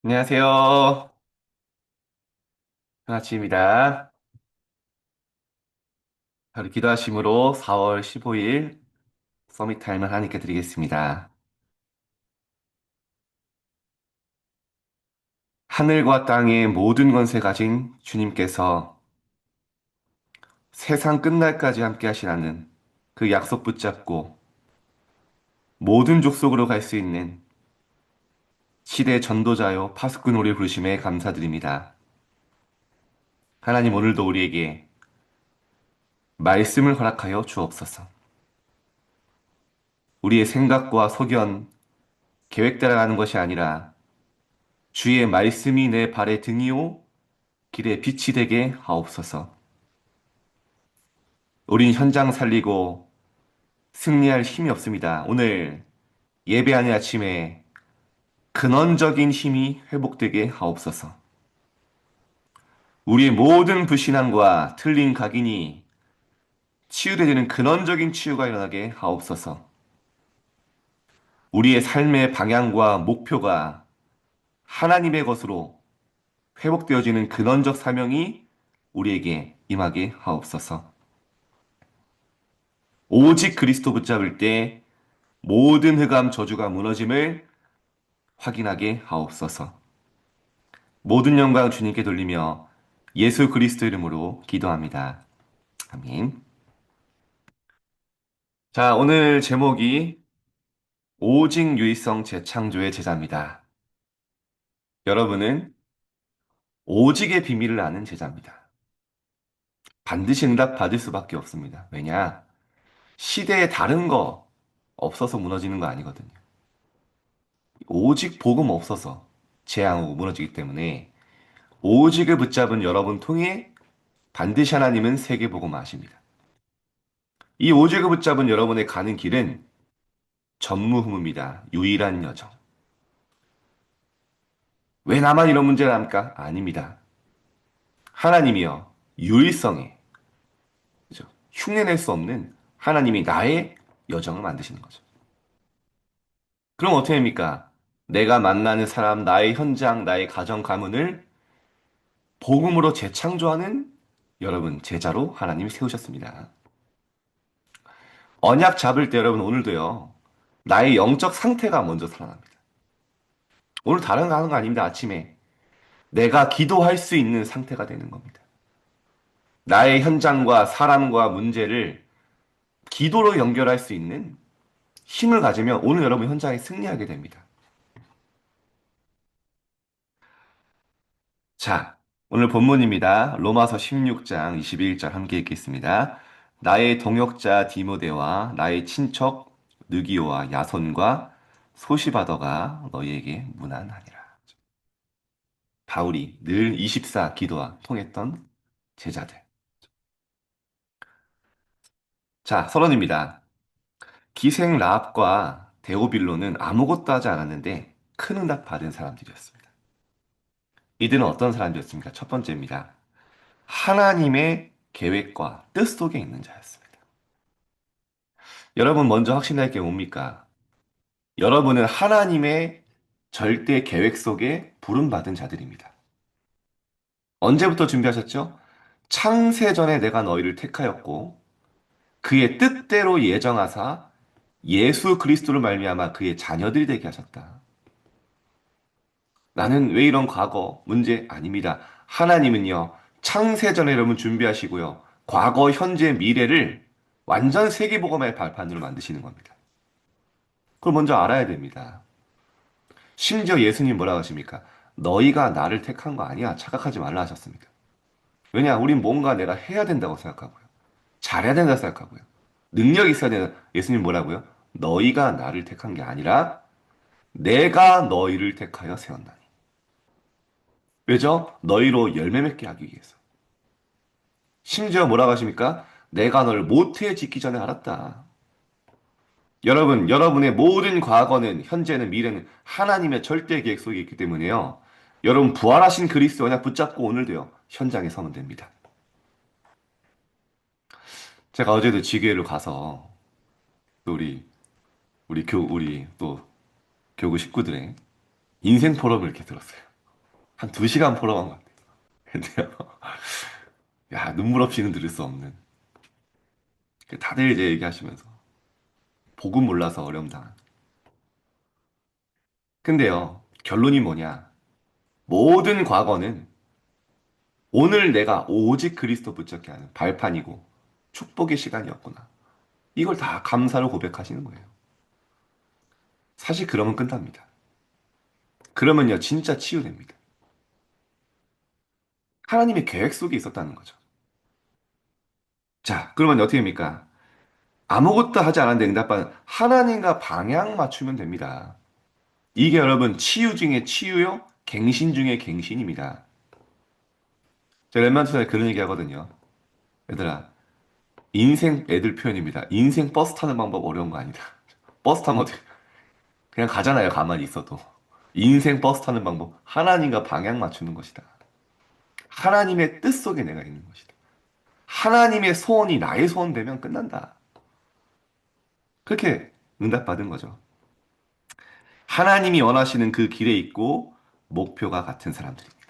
안녕하세요. 하나치입니다. 우리 기도하심으로 4월 15일 서밋 타임을 하나님께 드리겠습니다. 하늘과 땅의 모든 권세 가진 주님께서 세상 끝날까지 함께 하시라는 그 약속 붙잡고 모든 족속으로 갈 수 있는 시대 전도자요 파수꾼 우리 부르심에 감사드립니다. 하나님 오늘도 우리에게 말씀을 허락하여 주옵소서. 우리의 생각과 소견, 계획 따라가는 것이 아니라 주의 말씀이 내 발의 등이요 길에 빛이 되게 하옵소서. 우린 현장 살리고 승리할 힘이 없습니다. 오늘 예배하는 아침에 근원적인 힘이 회복되게 하옵소서. 우리의 모든 불신앙과 틀린 각인이 치유되는 근원적인 치유가 일어나게 하옵소서. 우리의 삶의 방향과 목표가 하나님의 것으로 회복되어지는 근원적 사명이 우리에게 임하게 하옵소서. 오직 그리스도 붙잡을 때 모든 흑암 저주가 무너짐을 확인하게 하옵소서. 모든 영광 주님께 돌리며 예수 그리스도 이름으로 기도합니다. 아멘. 자, 오늘 제목이 오직 유일성 재창조의 제자입니다. 여러분은 오직의 비밀을 아는 제자입니다. 반드시 응답 받을 수밖에 없습니다. 왜냐? 시대에 다른 거 없어서 무너지는 거 아니거든요. 오직 복음 없어서 재앙하고 무너지기 때문에 오직을 붙잡은 여러분 통해 반드시 하나님은 세계복음 아십니다. 이 오직을 붙잡은 여러분의 가는 길은 전무후무입니다. 유일한 여정. 왜 나만 이런 문제를 합니까? 아닙니다. 하나님이여 유일성에 그죠? 흉내낼 수 없는 하나님이 나의 여정을 만드시는 거죠. 그럼 어떻게 됩니까? 내가 만나는 사람, 나의 현장, 나의 가정 가문을 복음으로 재창조하는 여러분 제자로 하나님이 세우셨습니다. 언약 잡을 때 여러분 오늘도요. 나의 영적 상태가 먼저 살아납니다. 오늘 다른 거 하는 거 아닙니다. 아침에 내가 기도할 수 있는 상태가 되는 겁니다. 나의 현장과 사람과 문제를 기도로 연결할 수 있는 힘을 가지면 오늘 여러분 현장에 승리하게 됩니다. 자, 오늘 본문입니다. 로마서 16장 21절 함께 읽겠습니다. 나의 동역자 디모데와 나의 친척 느기오와 야손과 소시바더가 너희에게 문안하니라. 바울이 늘 24 기도와 통했던 제자들. 자, 서론입니다. 기생 라합과 데오빌로는 아무것도 하지 않았는데 큰 응답 받은 사람들이었습니다. 이들은 어떤 사람들이었습니까? 첫 번째입니다. 하나님의 계획과 뜻 속에 있는 자였습니다. 여러분 먼저 확신할 게 뭡니까? 여러분은 하나님의 절대 계획 속에 부름받은 자들입니다. 언제부터 준비하셨죠? 창세전에 내가 너희를 택하였고 그의 뜻대로 예정하사 예수 그리스도를 말미암아 그의 자녀들이 되게 하셨다. 나는 왜 이런 과거 문제 아닙니다. 하나님은요, 창세전에 여러분 준비하시고요. 과거, 현재, 미래를 완전 세계복음의 발판으로 만드시는 겁니다. 그걸 먼저 알아야 됩니다. 심지어 예수님 뭐라고 하십니까? 너희가 나를 택한 거 아니야. 착각하지 말라 하셨습니다. 왜냐? 우린 뭔가 내가 해야 된다고 생각하고요. 잘해야 된다고 생각하고요. 능력이 있어야 되는 예수님 뭐라고요? 너희가 나를 택한 게 아니라 내가 너희를 택하여 세웠나니. 왜죠? 너희로 열매 맺게 하기 위해서. 심지어 뭐라고 하십니까? 내가 너를 모태에 짓기 전에 알았다. 여러분, 여러분의 모든 과거는, 현재는, 미래는 하나님의 절대 계획 속에 있기 때문에요. 여러분, 부활하신 그리스도 언약 붙잡고 오늘도요, 현장에 서면 됩니다. 제가 어제도 지교회로 가서, 또 우리 또 교구 식구들의 인생 포럼을 이렇게 들었어요. 한 2시간 보러 간 것 같아요. 근데요. 야, 눈물 없이는 들을 수 없는. 다들 이제 얘기하시면서 복음 몰라서 어려움 당한. 근데요, 결론이 뭐냐? 모든 과거는 오늘 내가 오직 그리스도 붙잡게 하는 발판이고 축복의 시간이었구나. 이걸 다 감사로 고백하시는 거예요. 사실 그러면 끝납니다. 그러면요, 진짜 치유됩니다. 하나님의 계획 속에 있었다는 거죠. 자, 그러면 어떻게 됩니까? 아무것도 하지 않았는데 응답받은 하나님과 방향 맞추면 됩니다. 이게 여러분 치유 중에 치유요, 갱신 중에 갱신입니다. 제가 랩런트에 그런 얘기 하거든요. 얘들아, 인생 애들 표현입니다. 인생 버스 타는 방법 어려운 거 아니다. 버스 타면 어떻게 그냥 가잖아요. 가만히 있어도. 인생 버스 타는 방법 하나님과 방향 맞추는 것이다. 하나님의 뜻 속에 내가 있는 것이다. 하나님의 소원이 나의 소원 되면 끝난다. 그렇게 응답받은 거죠. 하나님이 원하시는 그 길에 있고 목표가 같은 사람들입니다.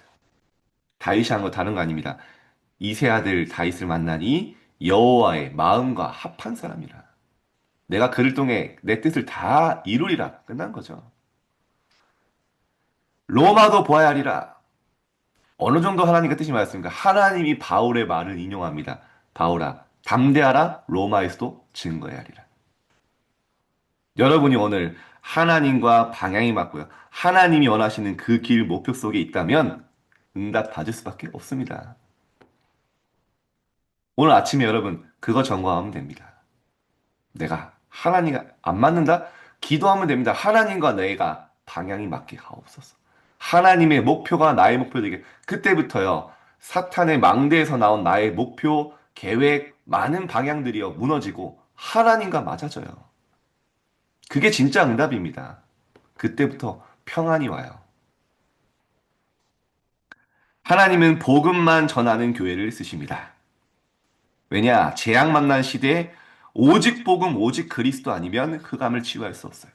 다윗이 한 거 다른 거 아닙니다. 이세 아들 다윗을 만나니 여호와의 마음과 합한 사람이라. 내가 그를 통해 내 뜻을 다 이루리라. 끝난 거죠. 로마도 보아야 하리라. 어느 정도 하나님의 뜻이 맞습니까? 하나님이 바울의 말을 인용합니다. 바울아, 담대하라. 로마에서도 증거해야 하리라. 여러분이 오늘 하나님과 방향이 맞고요. 하나님이 원하시는 그 길 목표 속에 있다면 응답 받을 수밖에 없습니다. 오늘 아침에 여러분 그거 점검하면 됩니다. 내가 하나님과 안 맞는다? 기도하면 됩니다. 하나님과 내가 방향이 맞게 하옵소서. 하나님의 목표가 나의 목표 되게 그때부터요. 사탄의 망대에서 나온 나의 목표, 계획, 많은 방향들이요 무너지고 하나님과 맞아져요. 그게 진짜 응답입니다. 그때부터 평안이 와요. 하나님은 복음만 전하는 교회를 쓰십니다. 왜냐? 재앙 만난 시대에 오직 복음, 오직 그리스도 아니면 흑암을 치유할 수 없어요.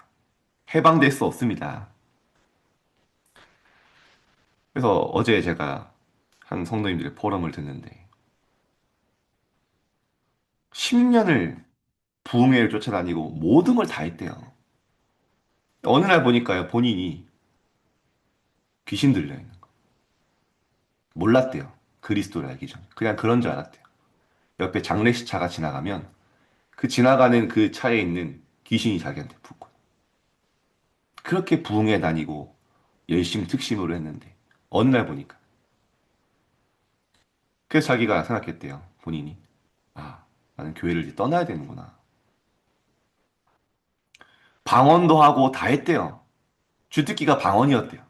해방될 수 없습니다. 그래서 어제 제가 한 성도님들의 포럼을 듣는데 10년을 부흥회를 쫓아다니고 모든 걸 다 했대요. 어느 날 보니까요, 본인이 귀신 들려 있는 거. 몰랐대요. 그리스도를 알기 전에. 그냥 그런 줄 알았대요. 옆에 장례식차가 지나가면 그 지나가는 그 차에 있는 귀신이 자기한테 붙고. 그렇게 부흥회 다니고 열심히 특심으로 했는데 어느 날 보니까 그래서 자기가 생각했대요. 본인이. 아, 나는 교회를 이제 떠나야 되는구나. 방언도 하고 다 했대요. 주특기가 방언이었대요.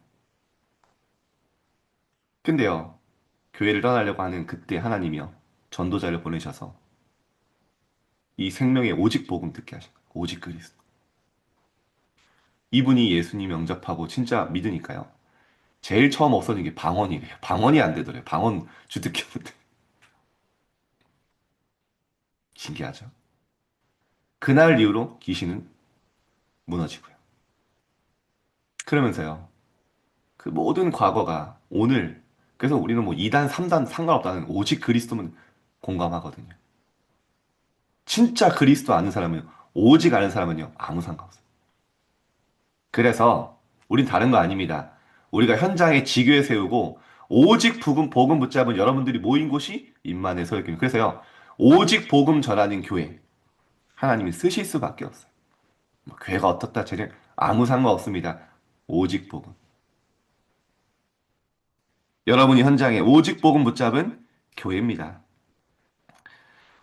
근데요, 교회를 떠나려고 하는 그때 하나님이요, 전도자를 보내셔서 이 생명의 오직 복음 듣게 하신 거예요. 오직 그리스도. 이분이 예수님 영접하고 진짜 믿으니까요. 제일 처음 없어진 게 방언이래요. 방언이 안 되더래요. 방언 주특기였는데. 신기하죠? 그날 이후로 귀신은 무너지고요. 그러면서요, 그 모든 과거가 오늘, 그래서 우리는 뭐 2단, 3단 상관없다는 오직 그리스도는 공감하거든요. 진짜 그리스도 아는 사람은요, 오직 아는 사람은요, 아무 상관없어요. 그래서 우린 다른 거 아닙니다. 우리가 현장에 지교회 세우고 오직 복음 붙잡은 여러분들이 모인 곳이 임만의 설교입니다. 그래서요, 오직 복음 전하는 교회 하나님이 쓰실 수밖에 없어요. 뭐 교회가 어떻다 저래 아무 상관없습니다. 오직 복음. 여러분이 현장에 오직 복음 붙잡은 교회입니다.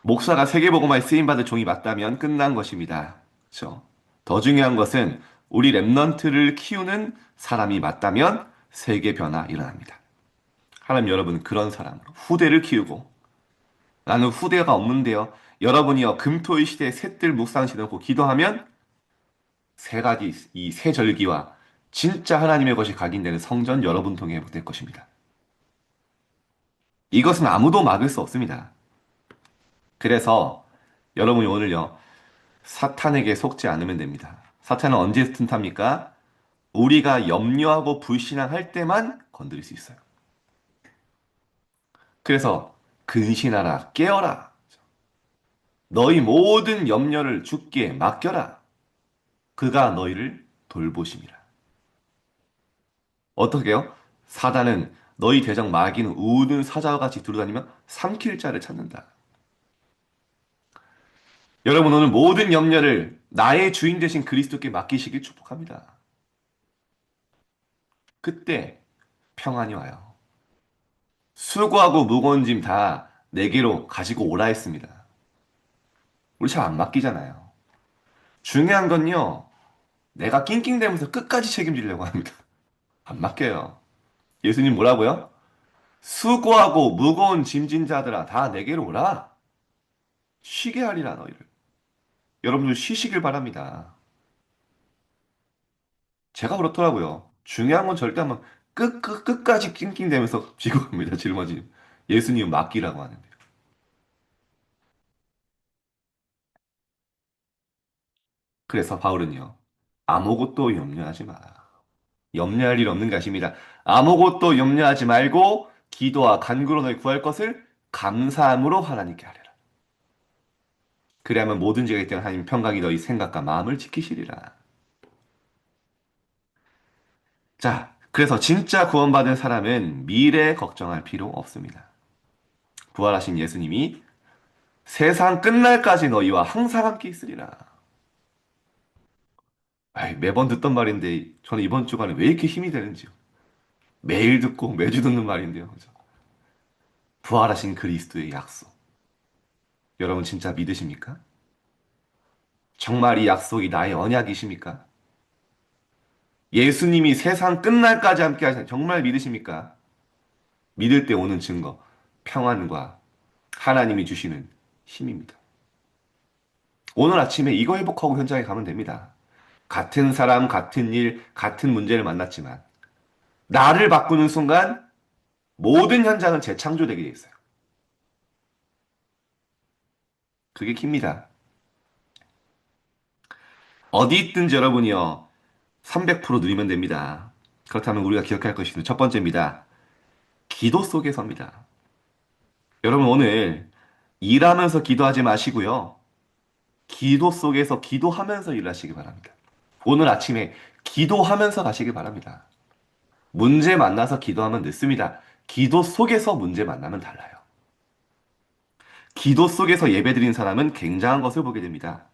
목사가 세계복음화에 쓰임받을 종이 맞다면 끝난 것입니다. 그렇죠? 더 중요한 것은 우리 랩넌트를 키우는 사람이 맞다면 세계 변화 일어납니다. 하나님 여러분 그런 사람으로 후대를 키우고 나는 후대가 없는데요. 여러분이요 금토의 시대에 셋들 묵상 지놓고 기도하면 세 가지 이 세 절기와 진짜 하나님의 것이 각인되는 성전 여러분 통해 될 것입니다. 이것은 아무도 막을 수 없습니다. 그래서 여러분이 오늘요 사탄에게 속지 않으면 됩니다. 사탄은 언제 틈탑니까? 우리가 염려하고 불신앙할 때만 건드릴 수 있어요. 그래서 근신하라, 깨어라. 너희 모든 염려를 주께 맡겨라. 그가 너희를 돌보심이라. 어떻게요? 사단은 너희 대적 마귀는 우는 사자와 같이 두루다니며 삼킬 자를 찾는다. 여러분 오늘 모든 염려를 나의 주인 되신 그리스도께 맡기시길 축복합니다. 그때 평안이 와요. 수고하고 무거운 짐 다 내게로 가지고 오라 했습니다. 우리 잘 안 맡기잖아요. 중요한 건요, 내가 낑낑대면서 끝까지 책임지려고 합니다. 안 맡겨요. 예수님 뭐라고요? 수고하고 무거운 짐진 자들아 다 내게로 오라. 쉬게 하리라 너희를. 여러분들 쉬시길 바랍니다. 제가 그렇더라고요. 중요한 건 절대 한번 끝까지 낑낑대면서 지고 갑니다. 짊어지. 예수님 맡기라고 하는데. 그래서 바울은요. 아무것도 염려하지 마라. 염려할 일 없는 것입니다. 아무것도 염려하지 말고 기도와 간구로 너희 구할 것을 감사함으로 하나님께 하리라. 그리하면 모든 죄에 대한 하나님 평강이 너희 생각과 마음을 지키시리라. 자, 그래서 진짜 구원받은 사람은 미래 걱정할 필요 없습니다. 부활하신 예수님이 세상 끝날까지 너희와 항상 함께 있으리라. 아이, 매번 듣던 말인데 저는 이번 주간에 왜 이렇게 힘이 되는지요. 매일 듣고 매주 듣는 말인데요. 그죠? 부활하신 그리스도의 약속. 여러분 진짜 믿으십니까? 정말 이 약속이 나의 언약이십니까? 예수님이 세상 끝날까지 함께 하시는 정말 믿으십니까? 믿을 때 오는 증거, 평안과 하나님이 주시는 힘입니다. 오늘 아침에 이거 회복하고 현장에 가면 됩니다. 같은 사람, 같은 일, 같은 문제를 만났지만 나를 바꾸는 순간 모든 현장은 재창조되게 돼 있어요. 그게 킵니다. 어디 있든지 여러분이요. 300% 누리면 됩니다. 그렇다면 우리가 기억할 것이 있습니다. 첫 번째입니다. 기도 속에서입니다. 여러분 오늘 일하면서 기도하지 마시고요. 기도 속에서 기도하면서 일하시기 바랍니다. 오늘 아침에 기도하면서 가시기 바랍니다. 문제 만나서 기도하면 늦습니다. 기도 속에서 문제 만나면 달라요. 기도 속에서 예배드린 사람은 굉장한 것을 보게 됩니다.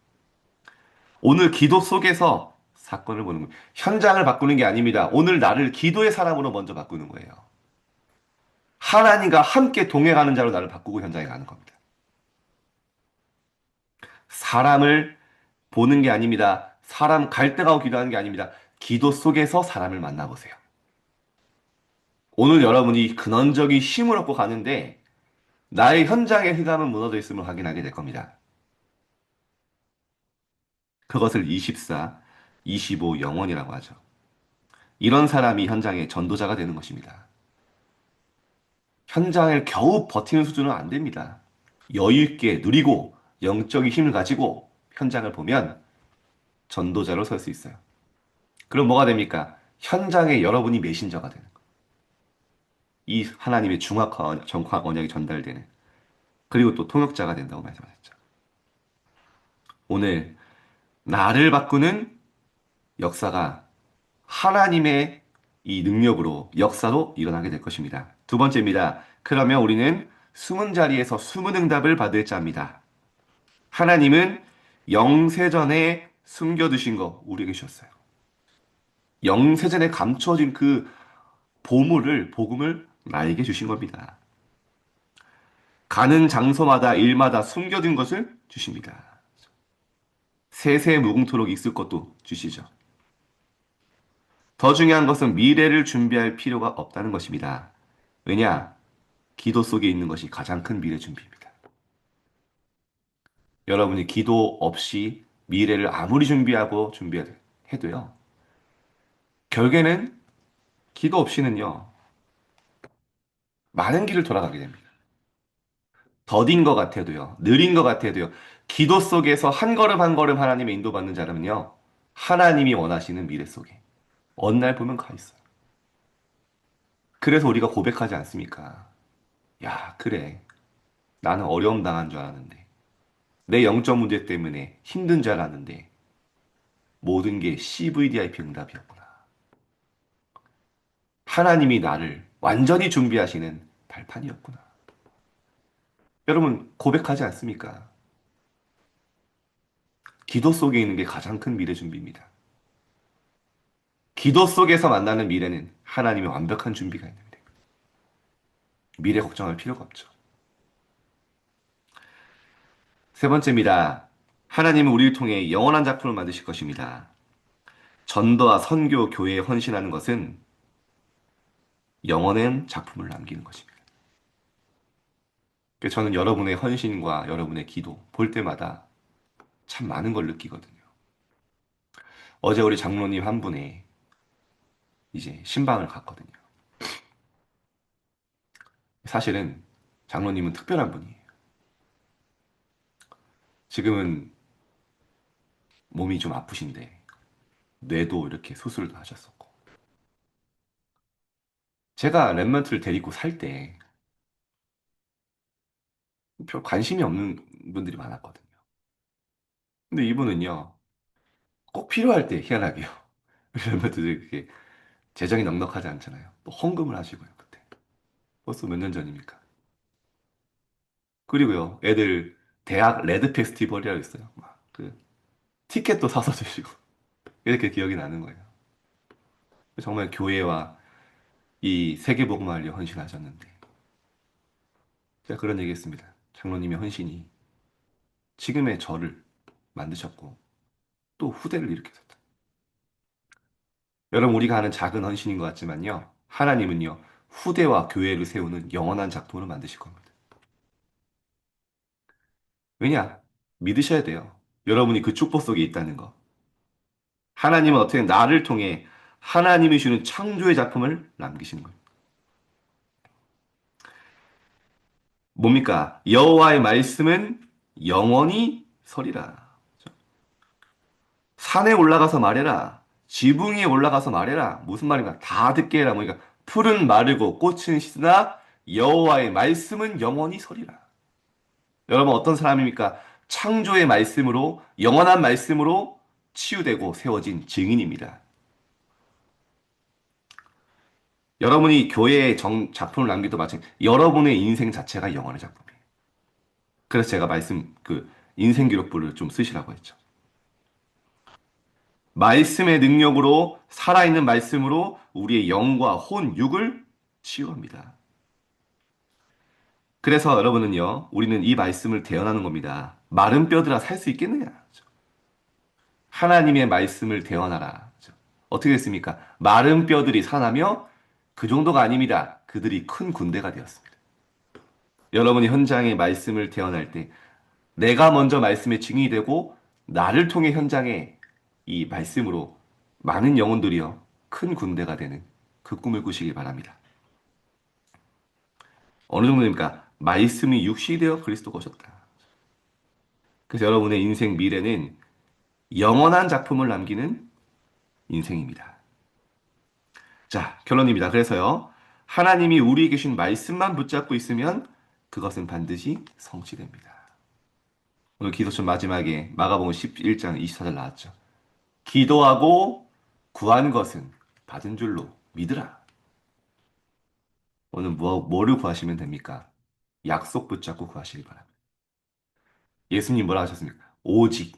오늘 기도 속에서 사건을 보는 거예요. 현장을 바꾸는 게 아닙니다. 오늘 나를 기도의 사람으로 먼저 바꾸는 거예요. 하나님과 함께 동행하는 자로 나를 바꾸고 현장에 가는 겁니다. 사람을 보는 게 아닙니다. 사람 갈등하고 기도하는 게 아닙니다. 기도 속에서 사람을 만나보세요. 오늘 여러분이 근원적인 힘을 얻고 가는데 나의 현장의 흑암은 무너져 있음을 확인하게 될 겁니다. 그것을 24, 25 영원이라고 하죠. 이런 사람이 현장의 전도자가 되는 것입니다. 현장을 겨우 버티는 수준은 안 됩니다. 여유 있게 누리고 영적인 힘을 가지고 현장을 보면 전도자로 설 수 있어요. 그럼 뭐가 됩니까? 현장에 여러분이 메신저가 되는 거예요. 이 하나님의 중화과 정확 언약이 전달되는 그리고 또 통역자가 된다고 말씀하셨죠. 오늘 나를 바꾸는 역사가 하나님의 이 능력으로 역사로 일어나게 될 것입니다. 두 번째입니다. 그러면 우리는 숨은 자리에서 숨은 응답을 받을 자입니다. 하나님은 영세전에 숨겨두신 거 우리에게 주셨어요. 영세전에 감춰진 그 보물을, 복음을 나에게 주신 겁니다. 가는 장소마다 일마다 숨겨둔 것을 주십니다. 세세 무궁토록 있을 것도 주시죠. 더 중요한 것은 미래를 준비할 필요가 없다는 것입니다. 왜냐? 기도 속에 있는 것이 가장 큰 미래 준비입니다. 여러분이 기도 없이 미래를 아무리 준비해도요. 결국에는 기도 없이는요. 많은 길을 돌아가게 됩니다. 더딘 것 같아도요. 느린 것 같아도요. 기도 속에서 한 걸음 한 걸음 하나님의 인도받는 자라면요. 하나님이 원하시는 미래 속에 어느 날 보면 가 있어요. 그래서 우리가 고백하지 않습니까? 야, 그래. 나는 어려움 당한 줄 알았는데. 내 영적 문제 때문에 힘든 줄 알았는데. 모든 게 CVDIP 응답이었구나. 하나님이 나를 완전히 준비하시는 발판이었구나. 여러분, 고백하지 않습니까? 기도 속에 있는 게 가장 큰 미래 준비입니다. 기도 속에서 만나는 미래는 하나님의 완벽한 준비가 있는 미래입니다. 미래 걱정할 필요가 없죠. 세 번째입니다. 하나님은 우리를 통해 영원한 작품을 만드실 것입니다. 전도와 선교, 교회에 헌신하는 것은 영원한 작품을 남기는 것입니다. 그래서 저는 여러분의 헌신과 여러분의 기도 볼 때마다 참 많은 걸 느끼거든요. 어제 우리 장로님 한 분의 이제 신방을 갔거든요. 사실은 장로님은 특별한 분이에요. 지금은 몸이 좀 아프신데 뇌도 이렇게 수술도 하셨었고 제가 랩런트를 데리고 살 때 별 관심이 없는 분들이 많았거든요. 근데 이분은요 꼭 필요할 때 희한하게요. 랩런트들이 그게 재정이 넉넉하지 않잖아요. 또 헌금을 하시고요 그때. 벌써 몇 년 전입니까? 그리고요 애들 대학 레드 페스티벌이라고 있어요. 막 그 티켓도 사서 주시고 이렇게 기억이 나는 거예요. 정말 교회와 이 세계복음을 위해 헌신하셨는데 제가 그런 얘기했습니다. 장로님의 헌신이 지금의 저를 만드셨고 또 후대를 일으켰다. 여러분 우리가 하는 작은 헌신인 것 같지만요. 하나님은요. 후대와 교회를 세우는 영원한 작품으로 만드실 겁니다. 왜냐? 믿으셔야 돼요. 여러분이 그 축복 속에 있다는 거. 하나님은 어떻게 나를 통해 하나님이 주는 창조의 작품을 남기시는 거예요. 뭡니까? 여호와의 말씀은 영원히 서리라. 산에 올라가서 말해라. 지붕 위에 올라가서 말해라. 무슨 말인가? 다 듣게 해라. 뭐니까 풀은 마르고 꽃은 시드나 여호와의 말씀은 영원히 서리라. 여러분 어떤 사람입니까? 창조의 말씀으로 영원한 말씀으로 치유되고 세워진 증인입니다. 여러분이 교회에 작품을 남기도 마찬가지. 여러분의 인생 자체가 영원의 작품이에요. 그래서 제가 말씀 그 인생 기록부를 좀 쓰시라고 했죠. 말씀의 능력으로 살아있는 말씀으로 우리의 영과 혼, 육을 치유합니다. 그래서 여러분은요, 우리는 이 말씀을 대언하는 겁니다. 마른 뼈들아 살 수 있겠느냐? 그렇죠? 하나님의 말씀을 대언하라. 그렇죠? 어떻게 됐습니까? 마른 뼈들이 살아나며 그 정도가 아닙니다. 그들이 큰 군대가 되었습니다. 여러분이 현장에 말씀을 대언할 때 내가 먼저 말씀의 증인이 되고 나를 통해 현장에 이 말씀으로 많은 영혼들이요 큰 군대가 되는 그 꿈을 꾸시길 바랍니다. 어느 정도입니까? 말씀이 육신이 되어 그리스도가 오셨다. 그래서 여러분의 인생 미래는 영원한 작품을 남기는 인생입니다. 자, 결론입니다. 그래서요, 하나님이 우리에게 주신 말씀만 붙잡고 있으면 그것은 반드시 성취됩니다. 오늘 기도처 마지막에 마가복음 11장 24절 나왔죠. 기도하고 구한 것은 받은 줄로 믿으라. 오늘 뭐를 구하시면 됩니까? 약속 붙잡고 구하시기 바랍니다. 예수님 뭐라 하셨습니까? 오직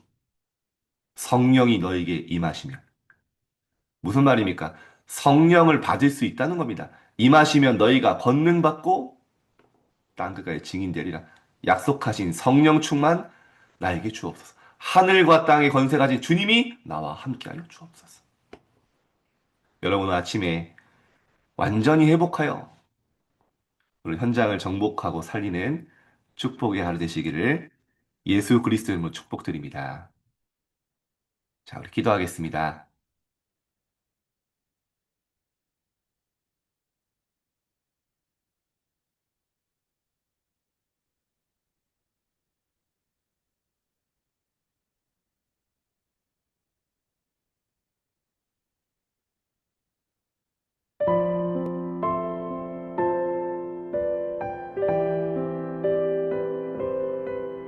성령이 너에게 임하시면. 무슨 말입니까? 성령을 받을 수 있다는 겁니다. 임하시면 너희가 권능 받고 땅끝까지 증인되리라. 약속하신 성령 충만 나에게 주옵소서. 하늘과 땅의 권세 가진 주님이 나와 함께하여 주옵소서. 여러분 오늘 아침에 완전히 회복하여 오늘 현장을 정복하고 살리는 축복의 하루 되시기를 예수 그리스도 이름으로 축복드립니다. 자, 우리 기도하겠습니다.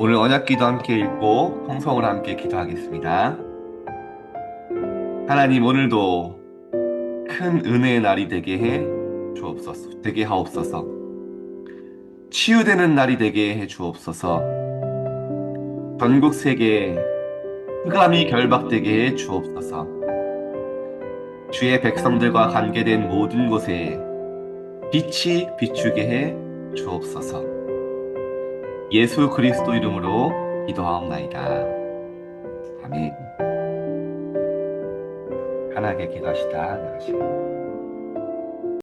오늘 언약기도 함께 읽고 성성을 함께 기도하겠습니다. 하나님, 오늘도 큰 은혜의 날이 되게 하옵소서. 치유되는 날이 되게 해 주옵소서. 전국 세계에 흑암이 결박되게 해 주옵소서. 주의 백성들과 관계된 모든 곳에 빛이 비추게 해 주옵소서. 예수 그리스도 이름으로 기도하옵나이다. 아멘. 편하게 기도하시다 나가시고.